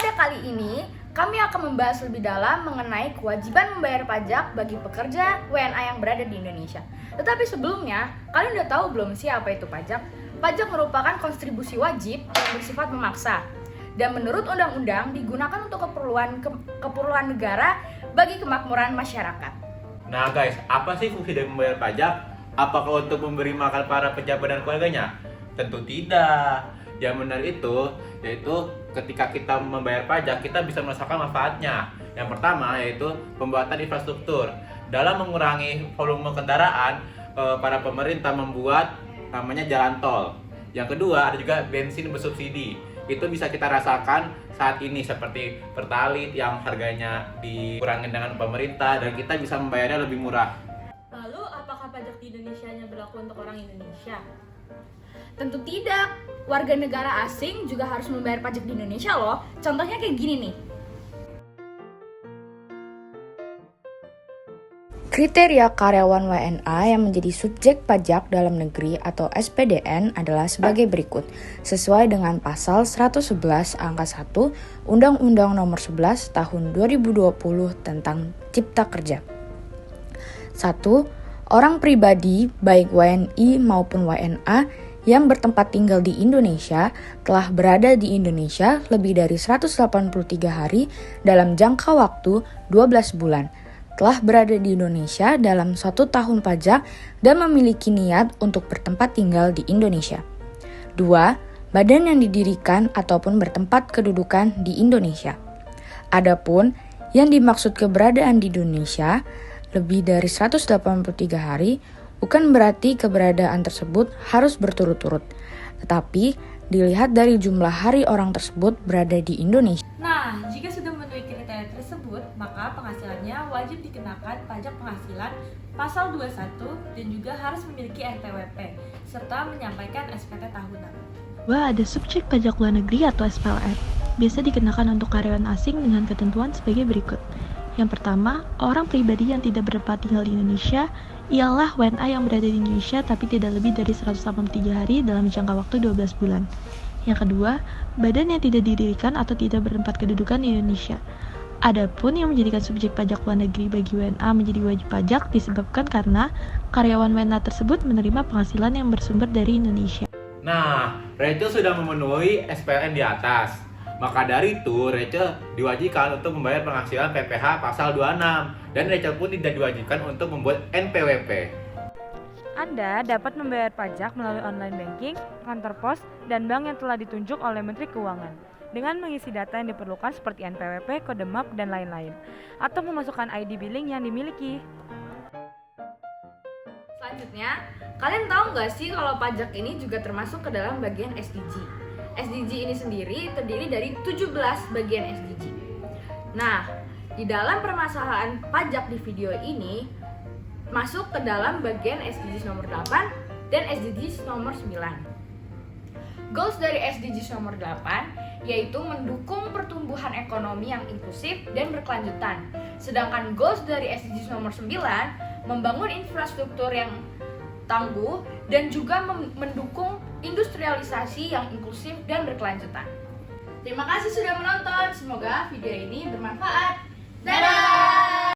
Pada kali ini, kami akan membahas lebih dalam mengenai kewajiban membayar pajak bagi pekerja WNA yang berada di Indonesia. Tetapi sebelumnya, kalian udah tahu belum sih apa itu pajak? Pajak merupakan kontribusi wajib yang bersifat memaksa. Dan menurut undang-undang digunakan untuk keperluan negara bagi kemakmuran masyarakat. Nah guys, apa sih fungsi dari membayar pajak? Apakah untuk memberi makan para pejabat dan keluarganya? Tentu tidak. Yang benar itu, yaitu ketika kita membayar pajak, kita bisa merasakan manfaatnya. Yang pertama yaitu pembuatan infrastruktur. Dalam mengurangi volume kendaraan, para pemerintah membuat namanya jalan tol. Yang kedua, ada juga bensin bersubsidi. Itu bisa kita rasakan saat ini seperti Pertalite yang harganya dikurangi dengan pemerintah dan kita bisa membayarnya lebih murah. Lalu, apakah pajak di Indonesia hanya berlaku untuk orang Indonesia? Tentu tidak. Warga negara asing juga harus membayar pajak di Indonesia loh. Contohnya kayak gini nih. Kriteria karyawan WNA yang menjadi subjek pajak dalam negeri atau SPDN adalah sebagai berikut, sesuai dengan pasal 111 angka 1 Undang-Undang Nomor 11 Tahun 2020 tentang Cipta Kerja. 1. Orang pribadi baik WNI maupun WNA yang bertempat tinggal di Indonesia telah berada di Indonesia lebih dari 183 hari dalam jangka waktu 12 bulan. Telah berada di Indonesia dalam 1 tahun pajak dan memiliki niat untuk bertempat tinggal di Indonesia. 2. Badan yang didirikan ataupun bertempat kedudukan di Indonesia. Adapun yang dimaksud keberadaan di Indonesia lebih dari 183 hari bukan berarti keberadaan tersebut harus berturut-turut, tetapi dilihat dari jumlah hari orang tersebut berada di Indonesia. Nah, jika sudah memenuhi kriteria tersebut, maka penghasilannya wajib dikenakan pajak penghasilan pasal 21 dan juga harus memiliki NPWP, serta menyampaikan SPT tahunan. Ada subjek pajak luar negeri atau SPLN. Biasa dikenakan untuk karyawan asing dengan ketentuan sebagai berikut. Yang pertama, orang pribadi yang tidak bertempat tinggal di Indonesia ialah WNA yang berada di Indonesia tapi tidak lebih dari 183 hari dalam jangka waktu 12 bulan. Yang kedua, badan yang tidak didirikan atau tidak bertempat kedudukan di Indonesia. Adapun yang menjadikan subjek pajak luar negeri bagi WNA menjadi wajib pajak disebabkan karena karyawan WNA tersebut menerima penghasilan yang bersumber dari Indonesia. Nah, Rachel sudah memenuhi SPLN di atas. Maka dari itu, Rachel diwajibkan untuk membayar penghasilan PPh pasal 26 dan Rachel pun tidak diwajibkan untuk membuat NPWP. Anda dapat membayar pajak melalui online banking, kantor pos, dan bank yang telah ditunjuk oleh Menteri Keuangan dengan mengisi data yang diperlukan seperti NPWP, kode MAP, dan lain-lain, atau memasukkan ID billing yang dimiliki. Selanjutnya, kalian tahu nggak sih kalau pajak ini juga termasuk ke dalam bagian SDG? SDG ini sendiri terdiri dari 17 bagian SDG. Nah, di dalam permasalahan pajak di video ini masuk ke dalam bagian SDGs nomor 8 dan SDGs nomor 9. Goals dari SDGs nomor 8 yaitu mendukung pertumbuhan ekonomi yang inklusif dan berkelanjutan. Sedangkan goals dari SDGs nomor 9 membangun infrastruktur yang tangguh dan juga mendukung industrialisasi yang inklusif dan berkelanjutan. Terima kasih sudah menonton. Semoga video ini bermanfaat. Dadah!